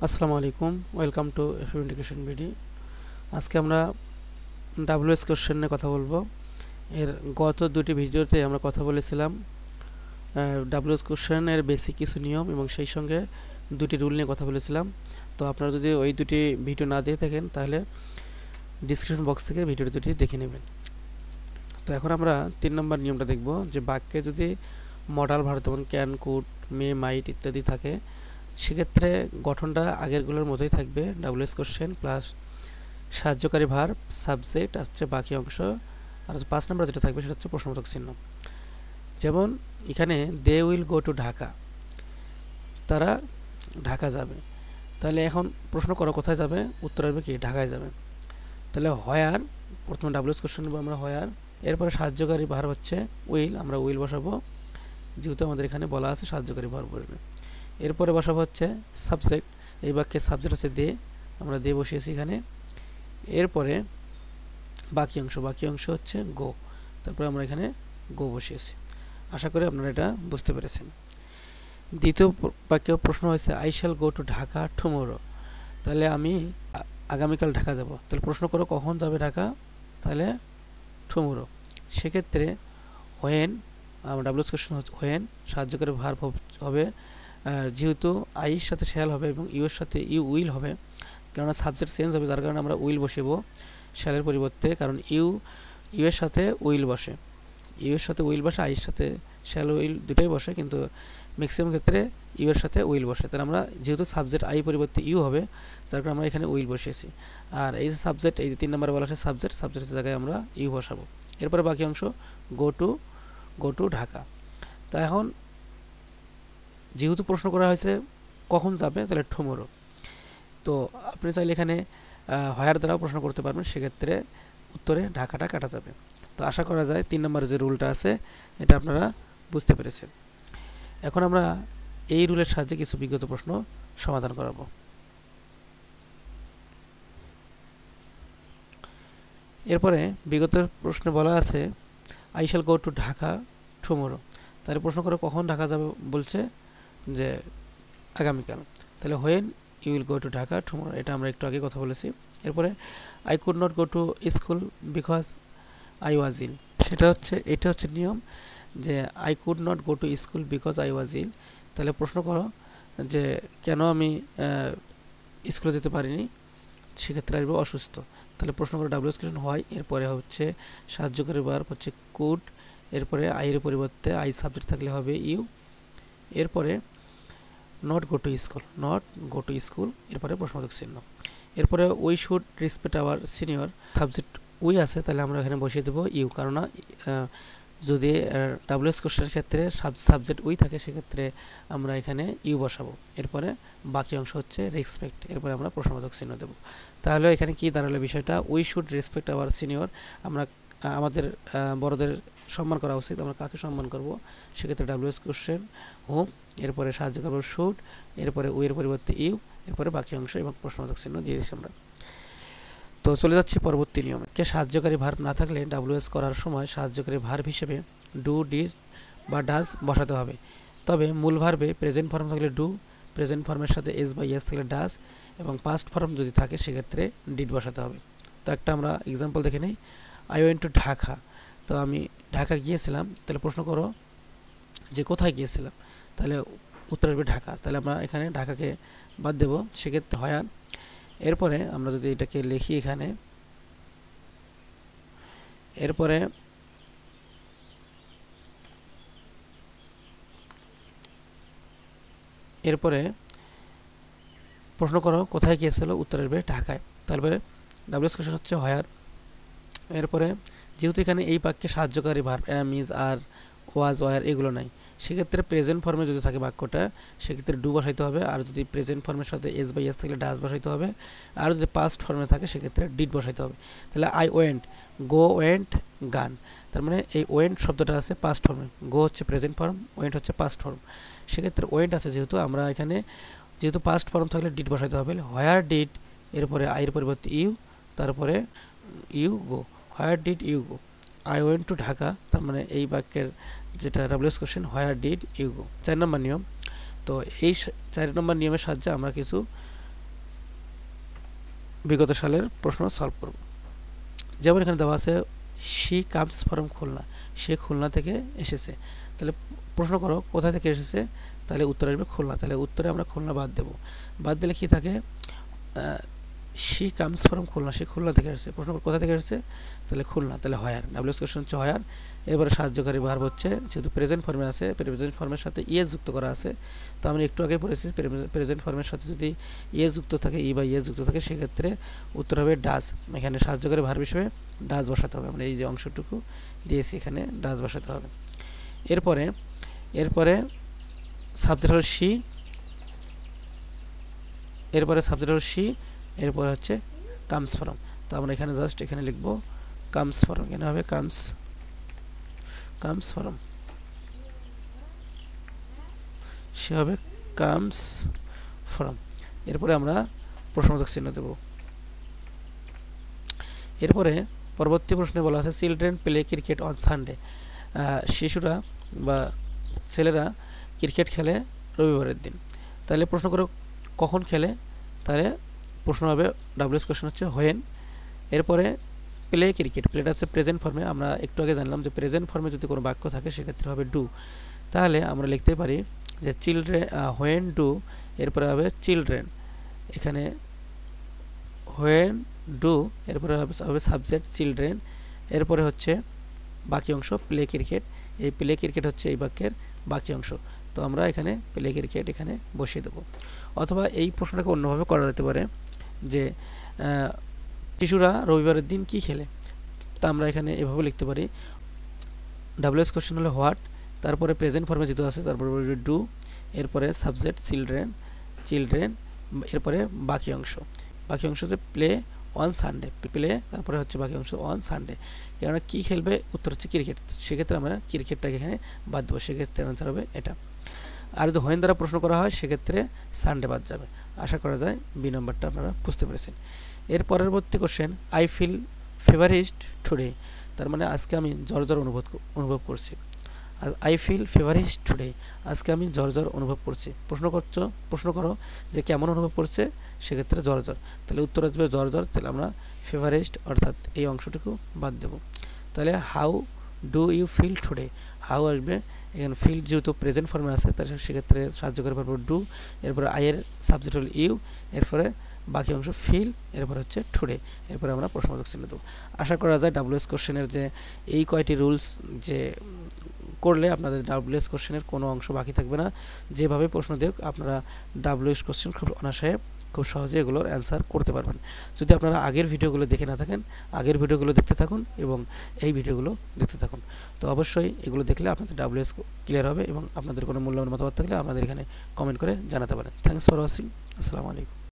আসসালামু আলাইকুম, welcome to F indication BD. আজকে আমরা ডাব্লিউএস কোশ্চেন নিয়ে কথা বলবো। এর গত দুটি ভিডিওতে আমরা কথা বলেছিলাম ডাব্লিউএস কোশ্চেনের বেসিক কিছু নিয়ম এবং সেই সঙ্গে দুটি রুল নিয়ে কথা বলেছিলাম। তো আপনারা যদি ওই দুটি ভিডিও না দিয়ে থাকেন তাহলে ডিসক্রিপশন বক্স থেকে ভিডিও দুটি দেখে নেবেন। তো এখন আমরা 3 নম্বর নিয়মটা দেখব, যে বাক্যে যদি মডাল ভার্ব যেমন ক্যান, কুড, মে, মাইট ইত্যাদি থাকে, সেক্ষেত্রে গঠনটা আগেরগুলোর মতোই থাকবে, ডাব্লিউএস কোশ্চেন প্লাস সাহায্যকারী ভার্ব, সাবজেক্ট আর হচ্ছে বাকি অংশ, আর 5 নম্বর যেটা থাকবে সেটা হচ্ছে প্রশ্নবোধক চিহ্ন। যেমন এখানে they will go to Dhaka, তারা ঢাকা যাবে। তাহলে এখন প্রশ্ন করো কোথায় যাবে, উত্তর আসবে কি ঢাকায় যাবে। তাহলে হোয়ার, প্রথমে ডাব্লিউএস কোশ্চেন নেবো আমরা হোয়ার, এরপরে সাহায্যকারী ভার্ব হচ্ছে উইল, আমরা উইল বসাবো যেহেতু আমাদের এখানে বলা আছে সাহায্যকারী ভার্ব বসবে। এরপরে বসাবো হচ্ছে সাবজেক্ট, এই বাক্যে সাবজেক্ট হচ্ছে দে, আমরা দে বসিয়েছি এখানে। এরপরে বাকি অংশ হচ্ছে গো, তারপরে আমরা এখানে গো বসিয়েছি। আশা করি আপনারা এটা বুঝতে পেরেছেন। দ্বিতীয় বাক্যে প্রশ্ন হয়েছে I shall go to Dhaka tomorrow, তাহলে আমি আগামীকাল ঢাকা যাব। তাহলে প্রশ্ন করো কখন যাবে ঢাকা, তাহলে টুমোরো। সেক্ষেত্রে হোয়েন, আমার ডাব্লিউএস কোশ্চেন হচ্ছে হোয়েন, সাহায্যকারী ভার্ব হবে যেহেতু আইয়ের সাথে শ্যাল হবে এবং ইউ এর সাথে ইউ উইল হবে, কেননা সাবজেক্ট চেঞ্জ হবে, যার কারণে আমরা উইল বসাবো শ্যালের পরিবর্তে, কারণ ইউ এর সাথে উইল বসে, ইউ এর সাথে উইল বসে, আইয়ের সাথে শ্যাল উইল দুটোই বসে, কিন্তু ম্যাক্সিমাম ক্ষেত্রে ইউ এর সাথে উইল বসে। তাহলে আমরা যেহেতু সাবজেক্ট আই পরিবর্তে ইউ হবে, যার কারণে আমরা এখানে উইল বসিয়েছি। আর এই যে সাবজেক্ট, এই যে 3 নম্বরে বলা আছে সাবজেক্টের জায়গায় আমরা ইউ বসাবো। এরপরে বাকি অংশ গো টু ঢাকা। তা এখন যেহেতু প্রশ্ন করা হয়েছে কখন যাবে, তাহলে টুমোরো। তো আপনি চাইলে এখানে হোয়ার দ্বারাও প্রশ্ন করতে পারবেন, সেক্ষেত্রে উত্তরে ঢাকাটা কাটা যাবে। তো আশা করা যায় 3 নম্বরের যে রুলটা আছে এটা আপনারা বুঝতে পেরেছেন। এখন আমরা এই রুলের সাহায্যে কিছু বিগত প্রশ্ন সমাধান করাবো। এরপরে বিগত প্রশ্নে বলা আছে I shall go to Dhaka tomorrow, তাহলে প্রশ্ন করে কখন ঢাকা যাবে, বলছে যে আগামীকাল। তাহলে when you will go to Dhaka tomorrow, এটা আমরা একটু আগে কথা বলেছি। এরপরে I could not go to school because I was ill, এটা হচ্ছে নিয়ম, যে I could not go to school because I was ill. তাহলে প্রশ্ন করো যে কেন আমি স্কুলে যেতে পারিনি, সেক্ষেত্রে আসবে অসুস্থ। তাহলে প্রশ্ন করো ডাব্লিউএস কোশ্চেন হয়, এরপরে হচ্ছে সাহায্যকারী ভার্ব হচ্ছে কুড, এরপরে আইয়ের পরিবর্তে আই সাবজেক্ট থাকলে হবে ইউ, এরপরে নট গো টু স্কুল, এরপরে প্রশ্নবোধক চিহ্ন। এরপরে we should respect our senior, subject we আছে, তাহলে আমরা এখানে বসিয়ে দেবো ইউ, কারণ যদি ডাব্লিউএস কোশ্চেনের ক্ষেত্রে সাবজেক্ট উই থাকে, সেক্ষেত্রে আমরা এখানে ইউ বসাবো। এরপরে বাকি অংশ হচ্ছে রেসপেক্ট, এরপরে আমরা প্রশ্নবোধক চিহ্ন দেবো। তাহলে এখানে কি দাঁড়ালো বিষয়টা, we should respect our senior, আমরা আমাদের বড়দের সম্মান করা উচিত, আমরা কাকে সম্মান করব, সেক্ষেত্রে ডাব্লিউএস কোশ্চেন হোম, এরপরে সাহায্য করবো শুড, এরপরে উইয়ের পরিবর্তে ইউ, এরপরে বাকি অংশ এবং প্রশ্নবোধক চিহ্ন দিয়ে দিচ্ছি আমরা। তো চলে যাচ্ছি পরবর্তী নিয়মে। কে সাহায্যকারী ভার্ব না থাকলে ডাব্লিউএস করার সময় সাহায্যকারী ভার্ব হিসেবে ডু, ডিজ বা ডাজ বসাতে হবে। তবে মূল ভার্বে প্রেজেন্ট ফর্ম থাকলে ডু, প্রেজেন্ট ফর্মের সাথে এস বা ইয়েস থাকলে ডাজ, এবং পাস্ট ফর্ম যদি থাকে সেক্ষেত্রে ডিড বসাতে হবে। তো একটা আমরা এক্সাম্পল দেখে নিই। আই ওয়েন্ট টু ঢাকা, তো আমি ঢাকা গিয়েছিলাম। তাহলে প্রশ্ন করো যে কোথায় গিয়েছিলাম, তাহলে উত্তর আসবে ঢাকা। তাহলে আমরা এখানে ঢাকাকে বাদ দেবো, সেক্ষেত্রে হয়। এরপরে আমরা যদি এটাকে লিখি এখানে, এরপরে প্রশ্ন করো কোথায় গিয়েছিল, উত্তর আসবে ঢাকায়। তারপরে ডাব্লিউএস কোশ্চেন হচ্ছে হোয়ার। এরপরে যেহেতু এখানে এই বাক্যে সাহায্যকারী verb am, is, are, was, were এগুলো নাই, সেক্ষেত্রে প্রেজেন্ট ফর্মে যদি থাকে বাক্যটা, সেক্ষেত্রে ডু বসাইতে হবে, আর যদি প্রেজেন্ট ফর্মের সাথে এস বা ইয়েস থাকলে ডাজ বসাইতে হবে, আর যদি পাস্ট ফর্মে থাকে সেক্ষেত্রে ডিড বসাইতে হবে। তাহলে আই ওয়েন্ট, গো ওয়েন্ট, গান, তার মানে এই ওয়েন্ট শব্দটা আছে পাস্ট ফর্মে, গো হচ্ছে প্রেজেন্ট ফর্ম, ওয়েন্ট হচ্ছে পাস্ট ফর্ম, সেক্ষেত্রে ওয়েন্ট আছে যেহেতু আমরা এখানে, যেহেতু পাস্ট ফর্ম থাকলে ডিড বসাইতে হবে। হোয়ার ডিড, এরপরে আইয়ের পরিবর্তে ইউ, তারপরে you go, where did you go, I went to Dhaka, তার মানে এই বাক্যের যেটা WS question where did you go. 4 নম্বর নিয়ম। তো এই 4 নম্বর নিয়মের সাহায্যে আমরা কিছু বিগত সালের প্রশ্ন সলভ করব। যেমন এখানে দেওয়া আছে শি কামস ফ্রম খুলনা, সে খুলনা থেকে এসেছে। তাহলে প্রশ্ন করো কোথা থেকে এসেছে, তাহলে উত্তর আসবে খুলনা। তাহলে উত্তরে আমরা খুলনা বাদ দেব। বাদ দিলে কি থাকে, শি কামস ফ্রম খুলনা, সে খুলনা থেকে এসেছে। প্রশ্ন কোথা থেকে এসেছে, তাহলে খুলনা। তাহলে হয়ার, ডাব্লিউএস কোশ্চেন হচ্ছে হয়ার। এবারে সাহায্যকারী ভার্ব হচ্ছে, যেহেতু প্রেজেন্ট ফর্মে আছে, প্রেজেন্ট ফর্মের সাথে ইএস যুক্ত করা আছে। তো আমরা একটু আগে পড়েছি প্রেজেন্ট ফর্মের সাথে যদি ইএস যুক্ত থাকে, ই বা ইএস যুক্ত থাকে, সেক্ষেত্রে উত্তর হবে ডাজ। এখানে সাহায্যকারী ভার্ব হিসেবে ডাজ বসাতে হবে। আমরা এই যে অংশটুকু দিয়েছি এখানে ডাজ বসাতে হবে। এরপরে সাবজেক্ট হলো শি, এরপরে সাবজেক্ট হলো শি, এরপরে হচ্ছে কামস ফ্রম। তো আমরা এখানে জাস্ট এখানে লিখব কামস ফ্রম, এখানে হবে কামস ফ্রম, সে হবে কামস ফ্রম। এরপরে আমরা প্রশ্নবোধক চিহ্ন দেব। এরপরে পরবর্তী প্রশ্নে বলা আছে children play cricket on Sunday, শিশুরা বা ছেলেরা ক্রিকেট খেলে রবিবারের দিন। তাহলে প্রশ্ন করো কখন খেলে, তাহলে প্রশ্ন হবে ডাব্লিউএস কোশ্চেন হচ্ছে হোয়েন। এরপরে প্লে ক্রিকেট, প্লেটা হচ্ছে প্রেজেন্ট ফর্মে। আমরা একটু আগে জানলাম যে প্রেজেন্ট ফর্মে যদি কোনো বাক্য থাকে সেক্ষেত্রে হবে ডু। তাহলে আমরা লিখতে পারি যে চিলড্রেন, হোয়েন ডু, এরপরে হবে চিলড্রেন, এখানে হোয়েন ডু, এরপরে হবে সাবজেক্ট চিলড্রেন, এরপরে হচ্ছে বাকি অংশ প্লে ক্রিকেট। এই প্লে ক্রিকেট হচ্ছে এই বাক্যের বাকি অংশ। তো আমরা এখানে প্লে ক্রিকেট এখানে বসিয়ে দেব। অথবা এই প্রশ্নটাকে অন্যভাবে করা যেতে পারে যে শিশুরা রবিবারের দিন কি খেলে। তা আমরা এখানে এভাবে লিখতে পারি, ডাব্লিউএস কোশ্চেন হলো হোয়াট, তারপরে প্রেজেন্ট ফর্মে যেহেতু আছে তারপরে ডু, এরপরে সাবজেক্ট চিলড্রেন, এরপরে বাকি অংশ হচ্ছে প্লে অন সানডে, প্লে তারপরে হচ্ছে বাকি অংশ অন সানডে। কেননা কী খেলবে, উত্তর হচ্ছে ক্রিকেট, সেক্ষেত্রে আমরা ক্রিকেটটাকে এখানে বাদ দেবো, সেক্ষেত্রে আনসার হবে এটা। আর যদি হোয়েন দ্বারা প্রশ্ন করা হয় সেক্ষেত্রে সানডে বাদ যাবে। আশা করা যায় বি নম্বরটা আপনারা বুঝতে পেরেছেন। এর পরবর্তী কোশ্চেন আই ফিল ফেভারিস্ট টুডে, তার মানে আজকে আমি জ্বর অনুভব করছি। আই ফিল ফেভারিস্ট টুডে, আজকে আমি জ্বর অনুভব করছি। প্রশ্ন করো যে কেমন অনুভব করছে, সেক্ষেত্রে জ্বর। তাহলে উত্তর আসবে জ্বর। তাহলে আমরা ফেভারিস্ট অর্থাৎ এই অংশটুকু বাদ দেব। তাহলে how do you feel today, how আসবে, এখানে ফিল যেহেতু প্রেজেন্ট ফর্মে আছে তাহলে সেক্ষেত্রে সাহায্যকারী ভার্ব ডু, এরপরে আইয়ের সাবজেক্ট হল ইউ, এরপরে বাকি অংশ ফিল, এরপরে হচ্ছে টুডে, এরপরে আমরা প্রশ্নবোধক চিহ্ন দেবো। আশা করা যায় ডাব্লিউএস কোশ্চেনের যে এই কয়টি রুলস যে করলে আপনাদের ডাব্লিউএস কোশ্চেনের কোনো অংশ বাকি থাকবে না। যেভাবে প্রশ্ন দেখ আপনারা ডাব্লিউএস কোশ্চেন খুব অনায়াসে খুব সহজে এগুলোর অ্যান্সার করতে পারবেন। যদি আপনারা আগের ভিডিওগুলো দেখে না থাকেন, আগের ভিডিওগুলো দেখতে থাকুন এবং এই ভিডিওগুলো দেখতে থাকুন। তো অবশ্যই এগুলো দেখলে আপনাদের ডাব্লিউএস ক্লিয়ার হবে এবং আপনাদের কোনো মূল্যবান মতামত থাকলে আপনাদের এখানে কমেন্ট করে জানাতে পারেন। Thanks for watching. আসসালামু আলাইকুম।